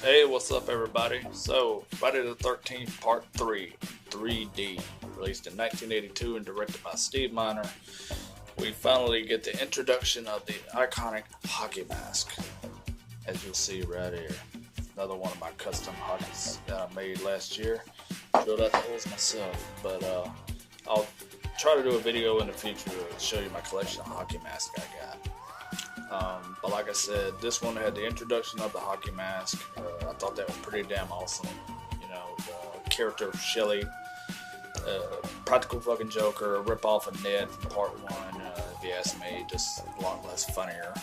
Hey, what's up, everybody? So, Friday the 13th, Part 3, 3D, released in 1982 and directed by Steve Miner. We finally get the introduction of the iconic hockey mask, as you'll see right here. Another one of my custom hockeys that I made last year. Drilled out the holes myself, but I'll try to do a video in the future to show you my collection of hockey masks I got. But like I said, this one had the introduction of the hockey mask. I thought that was pretty damn awesome. You know, the character of Shelly, practical fucking Joker, a rip off of Ned from part one. If you ask me, just a lot less funnier.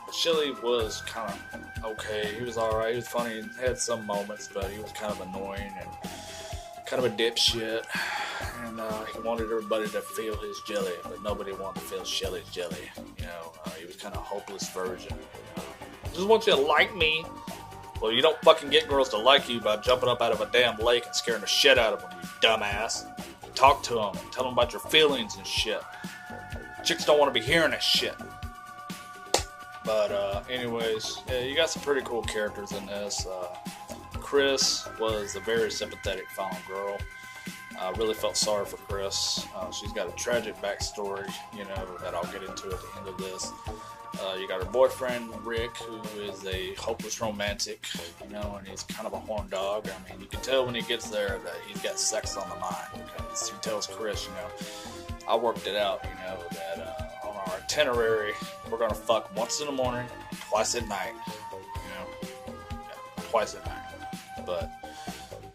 But Shelly was kind of okay. He was alright. He was funny. He had some moments, but he was kind of annoying and kind of a dipshit. And he wanted everybody to feel his jelly, but nobody wanted to feel Shelly's jelly. You know, he was kind of a hopeless virgin. Just want you to like me. Well, you don't fucking get girls to like you by jumping up out of a damn lake and scaring the shit out of them, you dumbass. Talk to them, tell them about your feelings and shit. Chicks don't want to be hearing that shit. But anyways, yeah, you got some pretty cool characters in this. Chris was a very sympathetic final girl. I really felt sorry for Chris. She's got a tragic backstory, you know, that I'll get into at the end of this. You got her boyfriend, Rick, who is a hopeless romantic, you know, and he's kind of a horn dog. I mean, you can tell when he gets there that he's got sex on the mind, because he tells Chris, you know, I worked it out, you know, that on our itinerary, we're going to fuck once in the morning, twice at night, you know, yeah, twice at night. But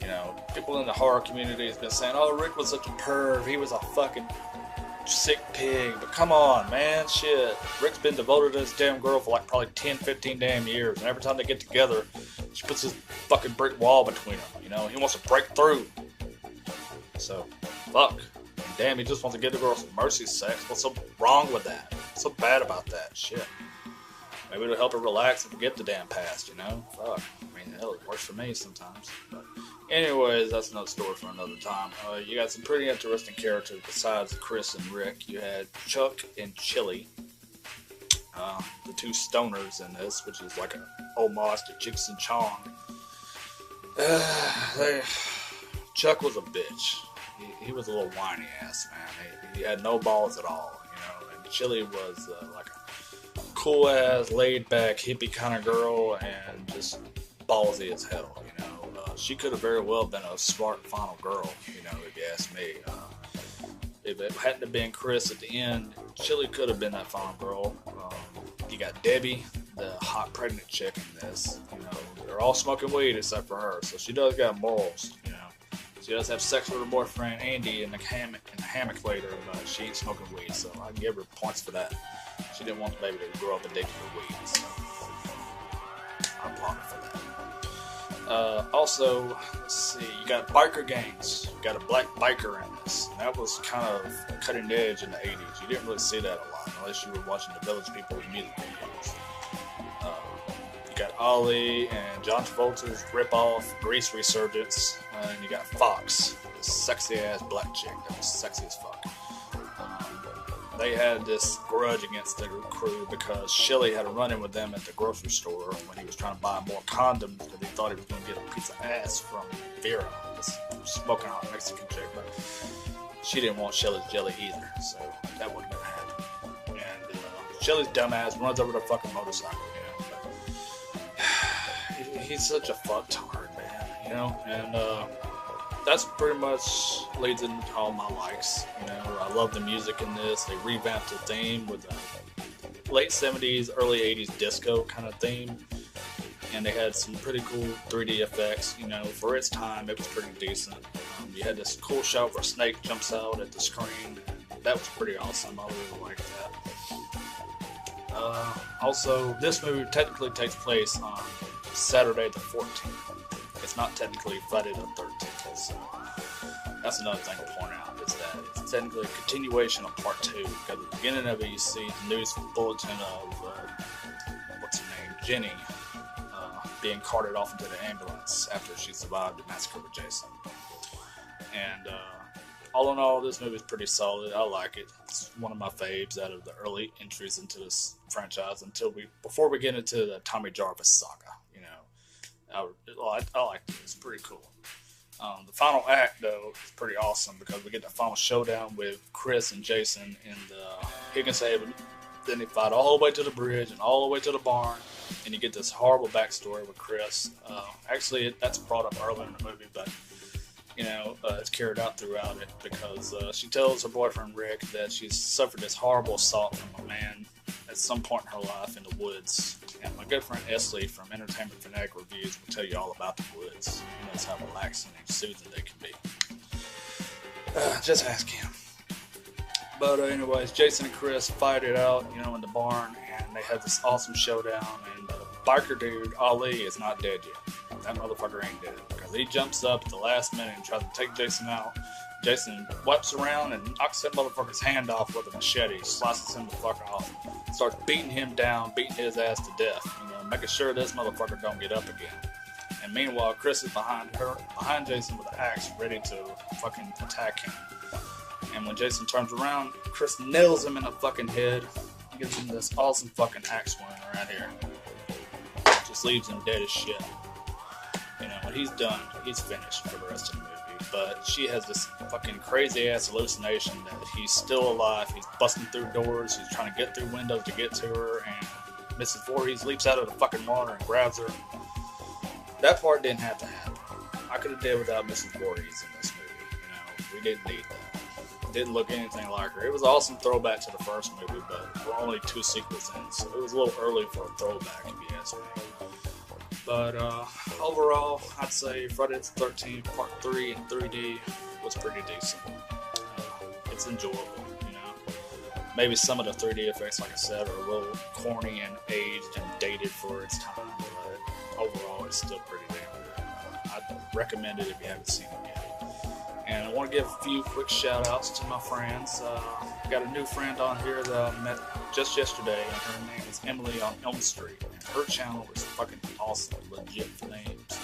you know, people in the horror community has been saying, oh, Rick was such a perv, he was a fucking sick pig. But come on, man, shit. Rick's been devoted to this damn girl for like probably 10, 15 damn years, and every time they get together, she puts this fucking brick wall between them, you know, he wants to break through. So, fuck. I mean, damn, he just wants to give the girl some mercy sex. What's so wrong with that? What's so bad about that? Shit. Maybe it'll help her relax and forget the damn past, you know? Fuck. I mean, hell, it works for me sometimes. But anyways, that's another story for another time. You got some pretty interesting characters besides Chris and Rick. You had Chuck and Chili, the two stoners in this, which is like an homage to Chicks and Chong. Chuck was a bitch. He was a little whiny ass, man. He had no balls at all, you know. And Chili was like a cool ass, laid back, hippie kind of girl, and just ballsy as hell, you know. She could have very well been a smart final girl, you know, if you ask me. If it hadn't have been Chris at the end, Chili could have been that final girl. You got Debbie, the hot pregnant chick in this. You know, they're all smoking weed except for her, so she does got morals, you know. She does have sex with her boyfriend Andy in the hammock later, but she ain't smoking weed, so I can give her points for that. She didn't want the baby to grow up addicted to weed, so I applaud her for that. Also, let's see, you got biker gangs. You got a black biker in this. And that was kind of cutting edge in the 80s. You didn't really see that a lot unless you were watching the Village People music videos. You got Ollie and John Travolta's rip-off Grease resurgence. And you got Fox, this sexy-ass black chick that was sexy as fuck. They had this grudge against the crew because Shelly had a run-in with them at the grocery store when he was trying to buy more condoms because he thought he was going to get a piece of ass from Vera, this smoking hot Mexican chick, but she didn't want Shelly's jelly either, so that wasn't going to happen. And Shelly's dumbass runs over the fucking motorcycle, you know, but he's such a fucktard, man, you know, and that's pretty much leads into all my likes. You know, I love the music in this. They revamped the theme with a late 70s, early 80s disco kind of theme. And they had some pretty cool 3D effects. You know, for its time, it was pretty decent. You had this cool shot where Snake jumps out at the screen. That was pretty awesome. I really liked that. Also, this movie technically takes place on Saturday the 14th. It's not technically Friday the 13th, so that's another thing to point out, is that it's technically a continuation of part 2, because at the beginning of it you see the news bulletin of, what's her name, Jenny, being carted off into the ambulance after she survived the massacre with Jason. And all in all, this movie is pretty solid. I like it. It's one of my faves out of the early entries into this franchise before we get into the Tommy Jarvis saga, you know. I like it. It's pretty cool. The final act, though, is pretty awesome because we get the final showdown with Chris and Jason in the Higgins Haven. Then they fight all the way to the bridge and all the way to the barn, and you get this horrible backstory with Chris. Actually, that's brought up earlier in the movie, but it's carried out throughout it because she tells her boyfriend Rick that she's suffered this horrible assault from a man at some point in her life in the woods. And my good friend Esley from Entertainment Fanatic Reviews will tell you all about the woods. He knows how relaxing and soothing they can be. Just ask him. But anyways, Jason and Chris fight it out, in the barn, and they have this awesome showdown. And the biker dude, Ali, is not dead yet. That motherfucker ain't dead. Because he jumps up at the last minute and tries to take Jason out. Jason wipes around and knocks that motherfucker's hand off with a machete, slices him the fuck off, starts beating him down, beating his ass to death, making sure this motherfucker don't get up again. And meanwhile, Chris is behind Jason with an axe, ready to fucking attack him. And when Jason turns around, Chris nails him in the fucking head, gives him this awesome fucking axe wound right here. Just leaves him dead as shit. When he's done, he's finished for the rest of the movie. But she has this fucking crazy ass hallucination that he's still alive. He's busting through doors. He's trying to get through windows to get to her. And Mrs. Voorhees leaps out of the fucking water and grabs her. That part didn't have to happen. I could have did without Mrs. Voorhees in this movie. We didn't need that. It didn't look anything like her. It was an awesome throwback to the first movie, but we're only 2 sequels in, so it was a little early for a throwback, if you ask me. But overall, I'd say Friday the 13th Part 3 in 3D was pretty decent. It's enjoyable, Maybe some of the 3D effects, like I said, are a little corny and aged and dated for its time, but overall, it's still pretty damn good. I'd recommend it if you haven't seen it yet. And I want to give a few quick shout-outs to my friends. Got a new friend on here that I met just yesterday, and her name is Emily on Elm Street. And her channel is fucking awesome, legit names.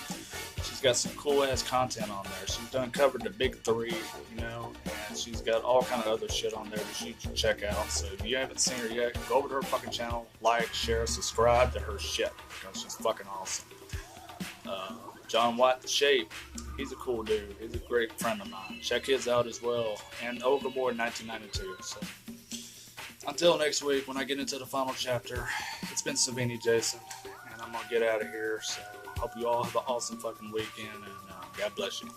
She's got some cool-ass content on there. She's covered the big 3, and she's got all kind of other shit on there that you can check out. So if you haven't seen her yet, go over to her fucking channel, like, share, subscribe to her shit, because she's fucking awesome. John White the Shape, he's a cool dude. He's a great friend of mine. Check his out as well. And Overboard 1992. So until next week, when I get into the final chapter, it's been Savini Jason, and I'm gonna get out of here. So hope you all have an awesome fucking weekend, and God bless you.